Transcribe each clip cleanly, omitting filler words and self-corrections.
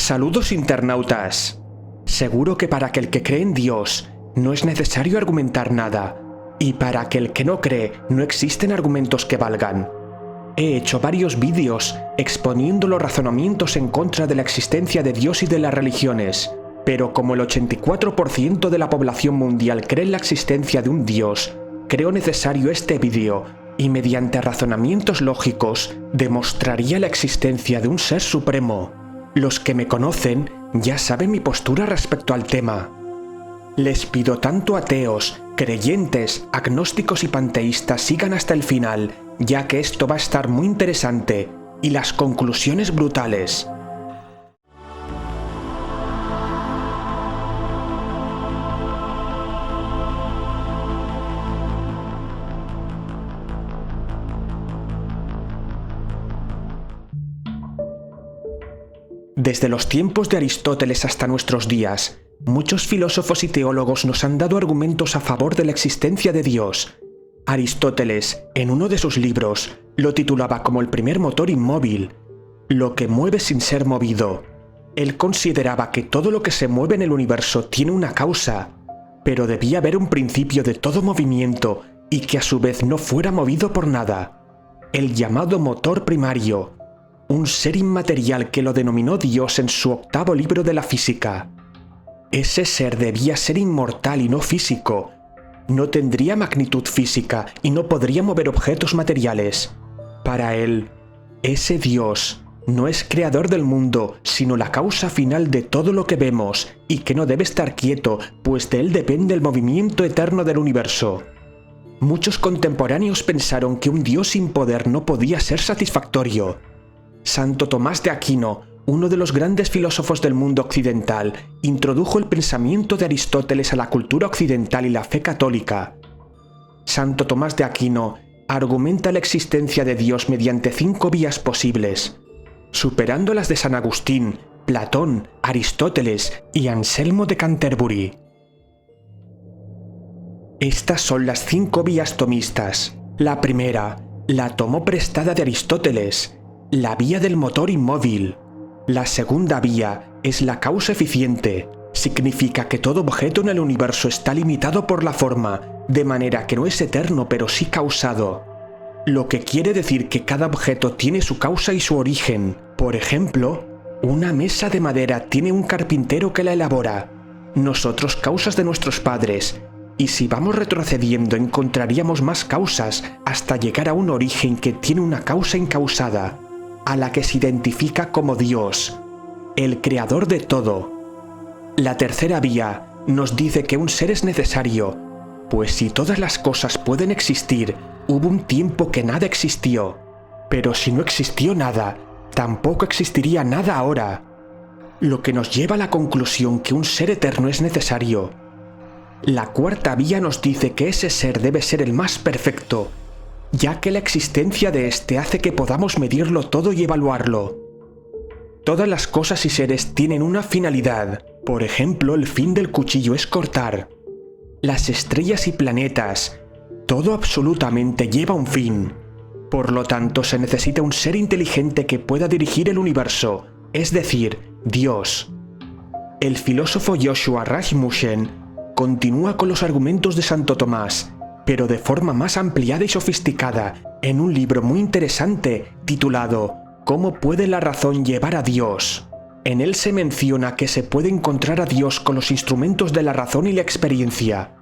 Saludos internautas. Seguro que para aquel que cree en Dios no es necesario argumentar nada, y para aquel que no cree no existen argumentos que valgan. He hecho varios vídeos exponiendo los razonamientos en contra de la existencia de Dios y de las religiones, pero como el 84% de la población mundial cree en la existencia de un Dios, creo necesario este vídeo y mediante razonamientos lógicos demostraría la existencia de un ser supremo. Los que me conocen ya saben mi postura respecto al tema. Les pido tanto ateos, creyentes, agnósticos y panteístas sigan hasta el final, ya que esto va a estar muy interesante y las conclusiones brutales. Desde los tiempos de Aristóteles hasta nuestros días, muchos filósofos y teólogos nos han dado argumentos a favor de la existencia de Dios. Aristóteles, en uno de sus libros, lo titulaba como el primer motor inmóvil, lo que mueve sin ser movido. Él consideraba que todo lo que se mueve en el universo tiene una causa, pero debía haber un principio de todo movimiento y que a su vez no fuera movido por nada. El llamado motor primario, un ser inmaterial que lo denominó Dios en su 8º libro de la física. Ese ser debía ser inmortal y no físico. No tendría magnitud física y no podría mover objetos materiales. Para él, ese Dios no es creador del mundo, sino la causa final de todo lo que vemos, y que no debe estar quieto, pues de él depende el movimiento eterno del universo. Muchos contemporáneos pensaron que un Dios sin poder no podía ser satisfactorio. Santo Tomás de Aquino, uno de los grandes filósofos del mundo occidental, introdujo el pensamiento de Aristóteles a la cultura occidental y la fe católica. Santo Tomás de Aquino argumenta la existencia de Dios mediante 5 vías posibles, superando las de San Agustín, Platón, Aristóteles y Anselmo de Canterbury. Estas son las 5 vías tomistas. La primera la tomó prestada de Aristóteles, la vía del motor inmóvil. La segunda vía es la causa eficiente. Significa que todo objeto en el universo está limitado por la forma, de manera que no es eterno pero sí causado. Lo que quiere decir que cada objeto tiene su causa y su origen. Por ejemplo, una mesa de madera tiene un carpintero que la elabora. Nosotros causas de nuestros padres. Y si vamos retrocediendo encontraríamos más causas hasta llegar a un origen que tiene una causa incausada, a la que se identifica como Dios, el creador de todo. La tercera vía nos dice que un ser es necesario, pues si todas las cosas pueden existir, hubo un tiempo que nada existió, pero si no existió nada, tampoco existiría nada ahora, lo que nos lleva a la conclusión que un ser eterno es necesario. La cuarta vía nos dice que ese ser debe ser el más perfecto, ya que la existencia de éste hace que podamos medirlo todo y evaluarlo. Todas las cosas y seres tienen una finalidad. Por ejemplo, el fin del cuchillo es cortar. Las estrellas y planetas, todo absolutamente lleva un fin. Por lo tanto, se necesita un ser inteligente que pueda dirigir el universo, es decir, Dios. El filósofo Joshua Rasmussen continúa con los argumentos de Santo Tomás, pero de forma más ampliada y sofisticada, en un libro muy interesante titulado ¿Cómo puede la razón llevar a Dios? En él se menciona que se puede encontrar a Dios con los instrumentos de la razón y la experiencia.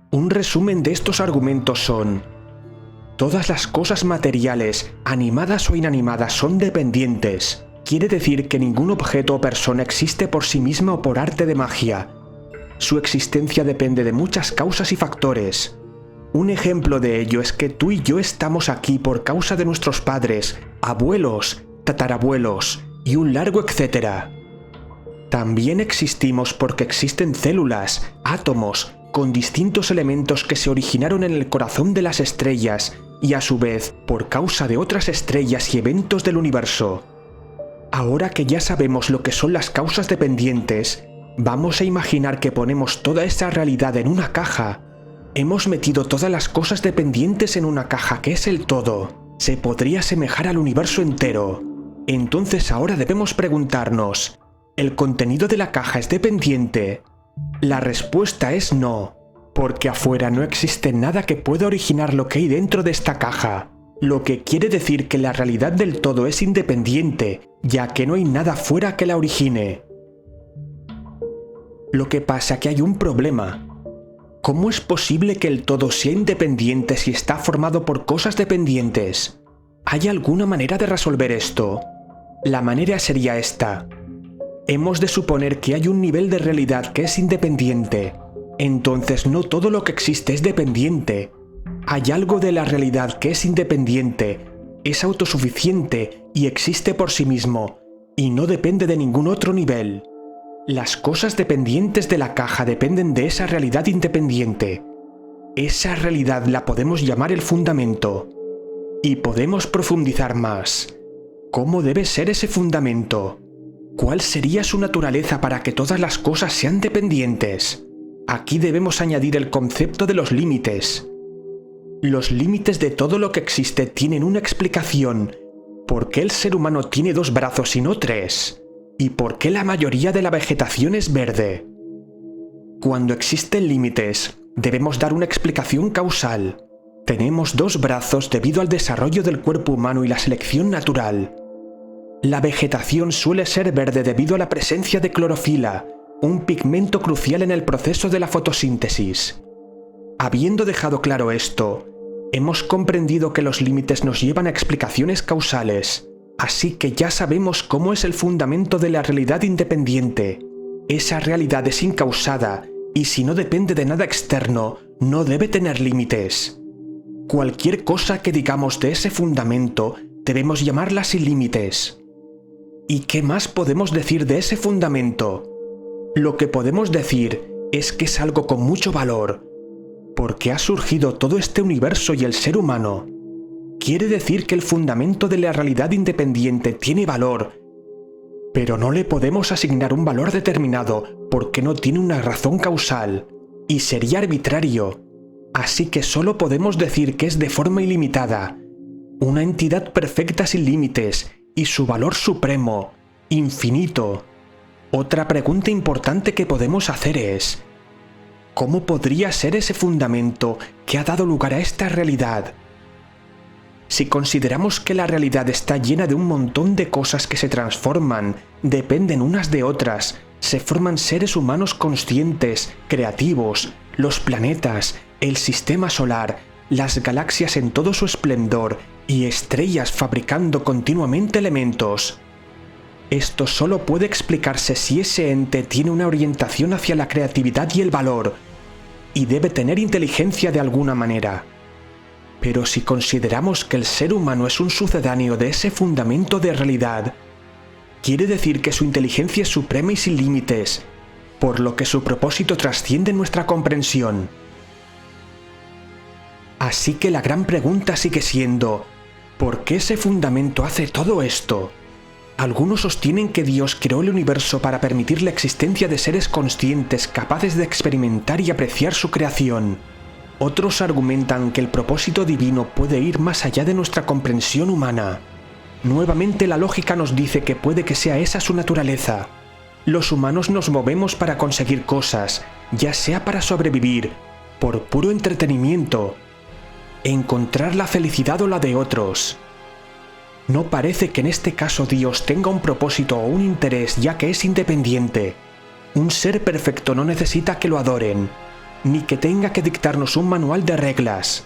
Un resumen de estos argumentos son: todas las cosas materiales, animadas o inanimadas, son dependientes. Quiere decir que ningún objeto o persona existe por sí misma o por arte de magia. Su existencia depende de muchas causas y factores. Un ejemplo de ello es que tú y yo estamos aquí por causa de nuestros padres, abuelos, tatarabuelos y un largo etcétera. También existimos porque existen células, átomos, con distintos elementos que se originaron en el corazón de las estrellas y a su vez por causa de otras estrellas y eventos del universo. Ahora que ya sabemos lo que son las causas dependientes, vamos a imaginar que ponemos toda esa realidad en una caja. Hemos metido todas las cosas dependientes en una caja que es el todo. Se podría asemejar al universo entero. Entonces ahora debemos preguntarnos, ¿el contenido de la caja es dependiente? La respuesta es no, porque afuera no existe nada que pueda originar lo que hay dentro de esta caja, lo que quiere decir que la realidad del todo es independiente, ya que no hay nada fuera que la origine. Lo que pasa es que hay un problema. ¿Cómo es posible que el todo sea independiente si está formado por cosas dependientes? ¿Hay alguna manera de resolver esto? La manera sería esta. Hemos de suponer que hay un nivel de realidad que es independiente. Entonces no todo lo que existe es dependiente. Hay algo de la realidad que es independiente, es autosuficiente y existe por sí mismo, y no depende de ningún otro nivel. Las cosas dependientes de la caja dependen de esa realidad independiente. Esa realidad la podemos llamar el fundamento. Y podemos profundizar más. ¿Cómo debe ser ese fundamento? ¿Cuál sería su naturaleza para que todas las cosas sean dependientes? Aquí debemos añadir el concepto de los límites. Los límites de todo lo que existe tienen una explicación. ¿Por qué el ser humano tiene 2 brazos y no 3? ¿Y por qué la mayoría de la vegetación es verde? Cuando existen límites, debemos dar una explicación causal. Tenemos 2 brazos debido al desarrollo del cuerpo humano y la selección natural. La vegetación suele ser verde debido a la presencia de clorofila, un pigmento crucial en el proceso de la fotosíntesis. Habiendo dejado claro esto, hemos comprendido que los límites nos llevan a explicaciones causales. Así que ya sabemos cómo es el fundamento de la realidad independiente. Esa realidad es incausada, y si no depende de nada externo, no debe tener límites. Cualquier cosa que digamos de ese fundamento, debemos llamarla sin límites. ¿Y qué más podemos decir de ese fundamento? Lo que podemos decir es que es algo con mucho valor, porque ha surgido todo este universo y el ser humano. Quiere decir que el fundamento de la realidad independiente tiene valor, pero no le podemos asignar un valor determinado porque no tiene una razón causal, y sería arbitrario. Así que solo podemos decir que es de forma ilimitada, una entidad perfecta sin límites, y su valor supremo, infinito. Otra pregunta importante que podemos hacer es, ¿cómo podría ser ese fundamento que ha dado lugar a esta realidad? Si consideramos que la realidad está llena de un montón de cosas que se transforman, dependen unas de otras, se forman seres humanos conscientes, creativos, los planetas, el sistema solar, las galaxias en todo su esplendor y estrellas fabricando continuamente elementos. Esto solo puede explicarse si ese ente tiene una orientación hacia la creatividad y el valor, y debe tener inteligencia de alguna manera. Pero si consideramos que el ser humano es un sucedáneo de ese fundamento de realidad, quiere decir que su inteligencia es suprema y sin límites, por lo que su propósito trasciende nuestra comprensión. Así que la gran pregunta sigue siendo, ¿por qué ese fundamento hace todo esto? Algunos sostienen que Dios creó el universo para permitir la existencia de seres conscientes capaces de experimentar y apreciar su creación. Otros argumentan que el propósito divino puede ir más allá de nuestra comprensión humana. Nuevamente la lógica nos dice que puede que sea esa su naturaleza. Los humanos nos movemos para conseguir cosas, ya sea para sobrevivir, por puro entretenimiento, encontrar la felicidad o la de otros. No parece que en este caso Dios tenga un propósito o un interés, ya que es independiente. Un ser perfecto no necesita que lo adoren, ni que tenga que dictarnos un manual de reglas.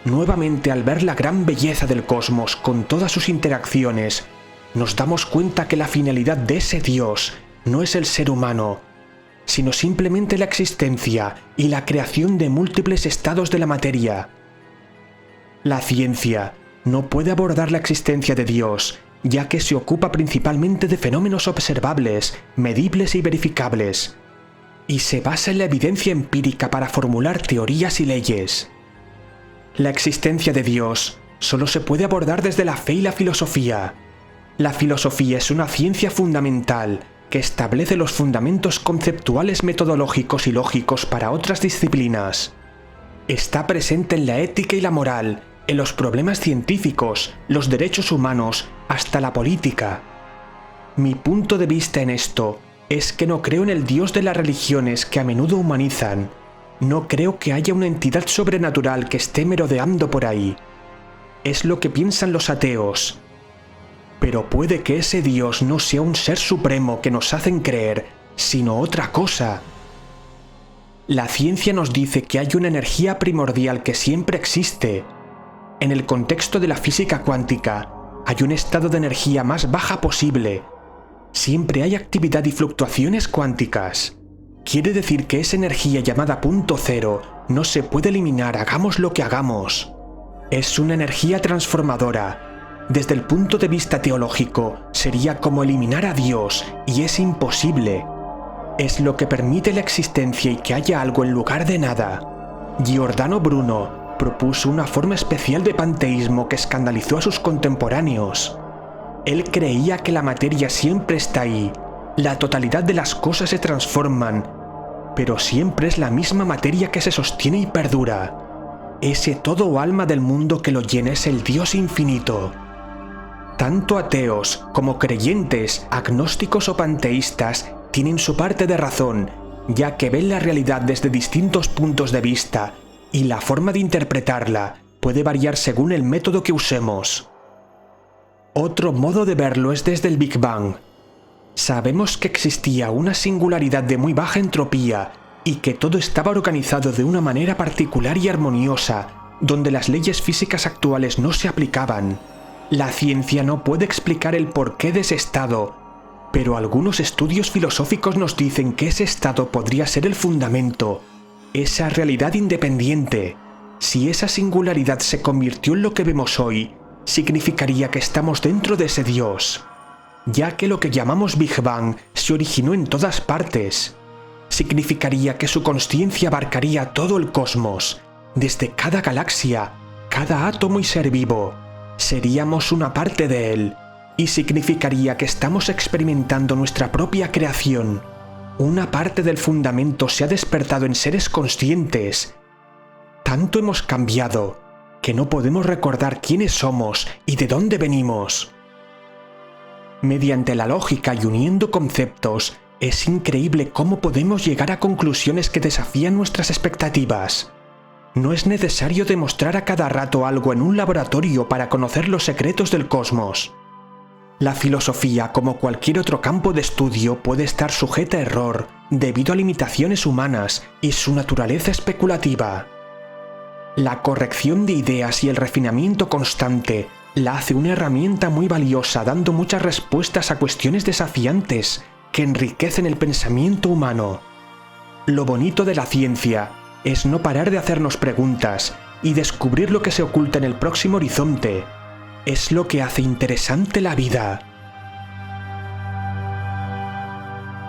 Nuevamente, al ver la gran belleza del cosmos con todas sus interacciones, nos damos cuenta que la finalidad de ese Dios no es el ser humano, sino simplemente la existencia y la creación de múltiples estados de la materia. La ciencia no puede abordar la existencia de Dios, ya que se ocupa principalmente de fenómenos observables, medibles y verificables, y se basa en la evidencia empírica para formular teorías y leyes. La existencia de Dios solo se puede abordar desde la fe y la filosofía. La filosofía es una ciencia fundamental que establece los fundamentos conceptuales, metodológicos y lógicos para otras disciplinas. Está presente en la ética y la moral, en los problemas científicos, los derechos humanos hasta la política. Mi punto de vista en esto es que no creo en el Dios de las religiones que a menudo humanizan. No creo que haya una entidad sobrenatural que esté merodeando por ahí. Es lo que piensan los ateos. Pero puede que ese Dios no sea un ser supremo que nos hacen creer, sino otra cosa. La ciencia nos dice que hay una energía primordial que siempre existe. En el contexto de la física cuántica, hay un estado de energía más baja posible. Siempre hay actividad y fluctuaciones cuánticas. Quiere decir que esa energía llamada punto cero no se puede eliminar, hagamos lo que hagamos. Es una energía transformadora. Desde el punto de vista teológico, sería como eliminar a Dios, y es imposible. Es lo que permite la existencia y que haya algo en lugar de nada. Giordano Bruno propuso una forma especial de panteísmo que escandalizó a sus contemporáneos. Él creía que la materia siempre está ahí, la totalidad de las cosas se transforman, pero siempre es la misma materia que se sostiene y perdura. Ese todo o alma del mundo que lo llena es el Dios infinito. Tanto ateos como creyentes, agnósticos o panteístas tienen su parte de razón, ya que ven la realidad desde distintos puntos de vista, y la forma de interpretarla puede variar según el método que usemos. Otro modo de verlo es desde el Big Bang. Sabemos que existía una singularidad de muy baja entropía y que todo estaba organizado de una manera particular y armoniosa, donde las leyes físicas actuales no se aplicaban. La ciencia no puede explicar el porqué de ese estado, pero algunos estudios filosóficos nos dicen que ese estado podría ser el fundamento, esa realidad independiente. Si esa singularidad se convirtió en lo que vemos hoy, significaría que estamos dentro de ese Dios, ya que lo que llamamos Big Bang se originó en todas partes. Significaría que su consciencia abarcaría todo el cosmos, desde cada galaxia, cada átomo y ser vivo. Seríamos una parte de él, y significaría que estamos experimentando nuestra propia creación. Una parte del fundamento se ha despertado en seres conscientes. Tanto hemos cambiado, que no podemos recordar quiénes somos y de dónde venimos. Mediante la lógica y uniendo conceptos, es increíble cómo podemos llegar a conclusiones que desafían nuestras expectativas. No es necesario demostrar a cada rato algo en un laboratorio para conocer los secretos del cosmos. La filosofía, como cualquier otro campo de estudio, puede estar sujeta a error debido a limitaciones humanas y su naturaleza especulativa. La corrección de ideas y el refinamiento constante la hace una herramienta muy valiosa, dando muchas respuestas a cuestiones desafiantes que enriquecen el pensamiento humano. Lo bonito de la ciencia es no parar de hacernos preguntas y descubrir lo que se oculta en el próximo horizonte. Es lo que hace interesante la vida.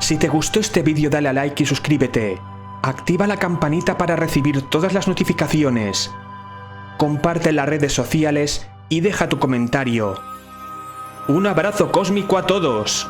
Si te gustó este vídeo, dale a like y suscríbete. Activa la campanita para recibir todas las notificaciones. Comparte en las redes sociales y deja tu comentario. Un abrazo cósmico a todos.